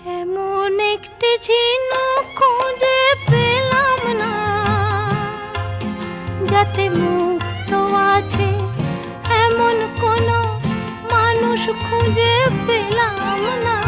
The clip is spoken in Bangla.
এমন একটি ঝিনুক খুঁজে পেলাম না, যাতে মুক্ত আছে এমন কোনো মানুষ খুঁজে পেলাম না।